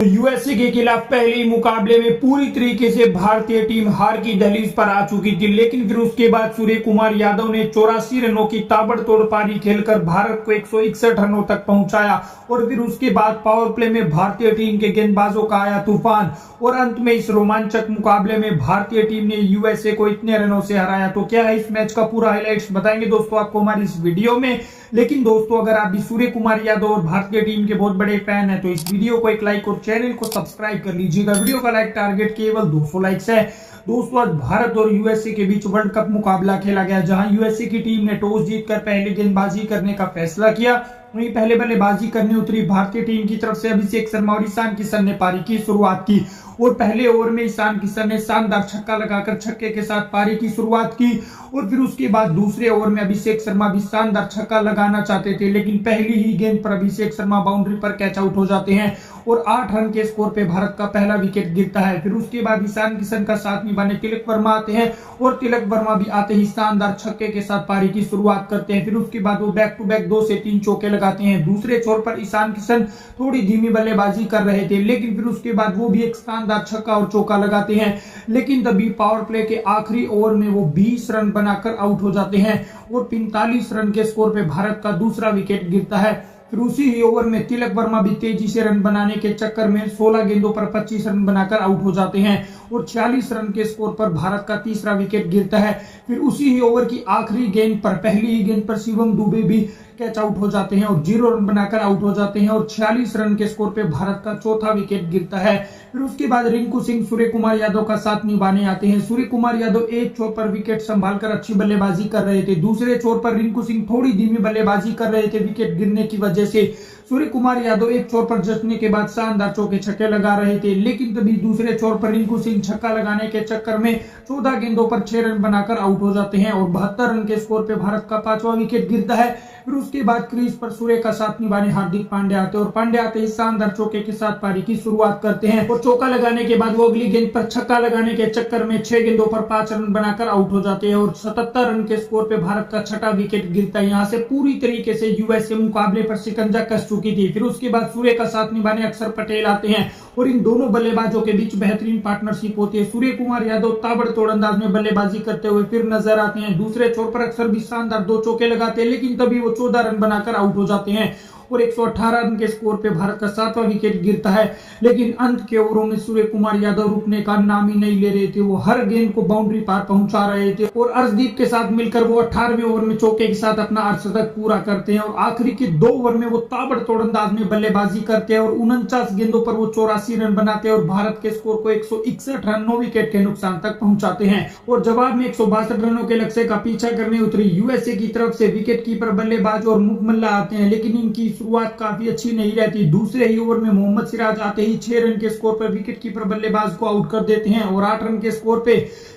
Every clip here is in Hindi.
यूएसए के खिलाफ पहले मुकाबले में पूरी तरीके से भारतीय टीम हार की दहलीज पर आ चुकी थी, लेकिन फिर उसके बाद सूर्य कुमार यादव ने 84 रनों की ताबड़तोड़ पारी खेलकर भारत को 161 रनों तक पहुंचाया। और फिर उसके बाद पावर प्ले में भारतीय टीम के गेंदबाजों का आया तूफान और अंत में इस रोमांचक मुकाबले में भारतीय टीम ने यूएसए को इतने रनों से हराया। तो क्या है इस मैच का पूरा हाईलाइट्स बताएंगे दोस्तों आपको हमारी इस वीडियो में। लेकिन दोस्तों अगर आप भी सूर्य कुमार यादव और भारतीय टीम के बहुत बड़े फैन हैं तो इस वीडियो को एक लाइक और चैनल को सब्सक्राइब कर लीजिएगा। वीडियो का लाइक टारगेट केवल 200 लाइक्स है। दोस्तों आज भारत और यूएसए के बीच वर्ल्ड कप मुकाबला खेला गया, जहां यूएसए की टीम ने टॉस जीतकर पहले गेंदबाजी करने का फैसला किया। वहीं पहले बल्लेबाजी करने उतरी भारतीय टीम की तरफ से अभिषेक शर्मा और ईशान किशन ने पारी की शुरुआत की और पहले ओवर में ईशान किशन ने शानदार छक्का लगाकर छक्के के साथ पारी की शुरुआत की। और फिर उसके बाद दूसरे ओवर में अभिषेक शर्मा भी शानदार छक्का लगाना चाहते थे, लेकिन पहली ही गेंद पर अभिषेक शर्मा बाउंड्री पर कैच आउट हो जाते हैं और 8 रन के स्कोर पे भारत का पहला विकेट गिरता है। फिर उसके बाद ईशान किशन का साथ निभाने तिलक वर्मा आते हैं और तिलक वर्मा भी आते ही शानदार छक्के के साथ पारी की शुरुआत करते हैं। फिर उसके बाद वो बैक टू बैक 2 से 3 चौके लगाते हैं। दूसरे छोर पर ईशान किशन थोड़ी धीमी बल्लेबाजी कर रहे थे, लेकिन फिर उसके बाद वो भी एक शानदार छक्का और चौका लगाते हैं। लेकिन तभी पावर प्ले के आखिरी ओवर में वो 20 रन बनाकर आउट हो जाते हैं और 45 रन के स्कोर पे भारत का दूसरा विकेट गिरता है। फिर उसी ही ओवर में तिलक वर्मा भी तेजी से रन बनाने के चक्कर में 16 गेंदों पर 25 रन बनाकर आउट हो जाते हैं और 46 रन के स्कोर पर भारत का तीसरा विकेट गिरता है। फिर उसी ही ओवर की आखिरी गेंद पर पहली ही गेंद पर शिवम दुबे भी कैच आउट हो जाते हैं और 0 रन बनाकर आउट हो जाते हैं और 46 रन के स्कोर पे भारत का चौथा विकेट गिरता है। फिर उसके बाद रिंकू सिंह सूर्य कुमार यादव का साथ निभाने आते हैं। सूर्य कुमार यादव एक छोर पर विकेट संभालकर अच्छी बल्लेबाजी कर रहे थे, दूसरे छोर पर रिंकू सिंह थोड़ी धीमी बल्लेबाजी कर रहे थे विकेट गिरने की वजह से। सूर्य कुमार यादव एक छोर पर जचने के बाद शानदार चौके छक्के लगा रहे थे, लेकिन तभी दूसरे छोर पर रिंकू सिंह छक्का लगाने के चक्कर में 14 गेंदों पर 6 रन बनाकर आउट हो जाते हैं और 72 रन के स्कोर पे भारत का 5वां विकेट गिरता है। फिर उसके बाद क्रीज पर सूर्य का साथ निभाने हार्दिक पांड्या आते और पांड्या आते ही शानदार चौके के साथ पारी की शुरुआत करते हैं और चौका लगाने के बाद वो अगली गेंद पर छक्का लगाने के चक्कर में 6 गेंदों पर 5 रन बनाकर आउट हो जाते हैं और 77 रन के स्कोर पे भारत का छठा विकेट गिरता है। यहाँ से पूरी तरीके से यूएसए मुकाबले पर शिकंजा कस चुकी थी। फिर उसके बाद सूर्य का साथ निभाने अक्षर पटेल आते हैं और इन दोनों बल्लेबाजों के बीच बेहतरीन पार्टनरशिप होती है। सूर्य कुमार यादव ताबड़तोड़ अंदाज में बल्लेबाजी करते हुए फिर नजर आते हैं। दूसरे छोर पर अक्षर भी शानदार 2 चौके लगाते हैं, लेकिन तभी वो 14 रन बनाकर आउट हो जाते हैं और 118 रन के स्कोर पे भारत का 7वां विकेट गिरता है। लेकिन अंत के ओवरों में सूर्य कुमार यादव रुकने का नाम ही नहीं ले रहे थे, वो हर गेंद को बाउंड्री पार पहुंचा रहे थे और अर्शदीप के साथ मिलकर वो 18वें ओवर में चौके के साथ अपना अर्धशतक पूरा करते हैं और आखिरी के 2 ओवर में वो ताबड़तोड़ अंदाज में बल्लेबाजी करते हैं और 49 गेंदों पर वो 84 रन बनाते हैं और भारत के स्कोर को 161 रन 9 विकेट के नुकसान तक पहुंचाते हैं। और जवाब में 162 रनों के लक्ष्य का पीछा करने उतरी यूएसए की तरफ से विकेट कीपर बल्लेबाज और मुकमल्ला आते हैं, लेकिन इनकी शुरुआत काफी अच्छी नहीं रहती। दूसरे ही ओवर में मोहम्मद सिराज आते ही 6 रन के स्कोर पर विकेट कीपर बल्लेबाज को आउट कर देते हैं और 8 रन के स्कोर पे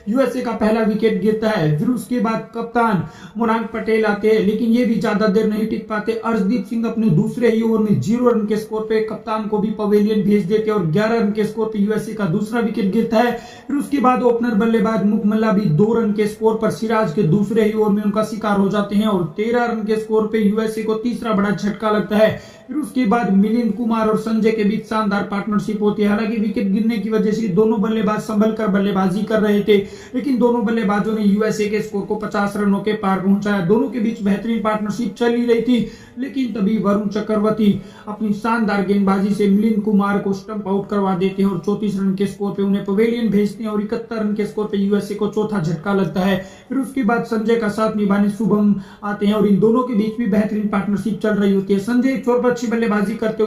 यूएसए का पहला विकेट गिरता है। फिर उसके बाद कप्तान मोनांक पटेल आते हैं, लेकिन ये भी ज्यादा देर नहीं टिक पाते। अर्शदीप सिंह अपने दूसरे ही ओवर में 0 रन के स्कोर पे कप्तान को भी पवेलियन भेज देते हैं और 11 रन के स्कोर पे यूएसए का दूसरा विकेट गिरता है। फिर उसके बाद ओपनर बल्लेबाज मुकमल्ला भी 2 रन के स्कोर पर सिराज के दूसरे ही ओवर में उनका शिकार हो जाते हैं और 13 रन के स्कोर पे यूएसए को तीसरा बड़ा झटका लगता है। फिर उसके बाद मिलिंद कुमार और संजय के बीच शानदार पार्टनरशिप होती है। हालांकि विकेट गिरने की वजह से दोनों बल्लेबाज संभल कर बल्लेबाजी कर रहे थे, लेकिन दोनों बल्लेबाजों ने यूएसए के स्कोर को 50 रनों के पार पहुंचाया। दोनों के बीच बेहतरीन पार्टनरशिप चल ही रही थी, लेकिन तभी वरुण चक्रवर्ती अपनी शानदार गेंदबाजी से मिलिंद कुमार को स्टंप आउट करवा देते हैं और 34 रन के स्कोर पे उन्हें पवेलियन भेजते हैं और 71 रन के स्कोर पे यूएसए को चौथा झटका लगता है। फिर उसके बाद संजय का साथ निभाने शुभम आते हैं और इन दोनों के बीच भी बेहतरीन पार्टनरशिप चल रही होती है। संजय एक छोर पर अच्छी बल्लेबाजी करते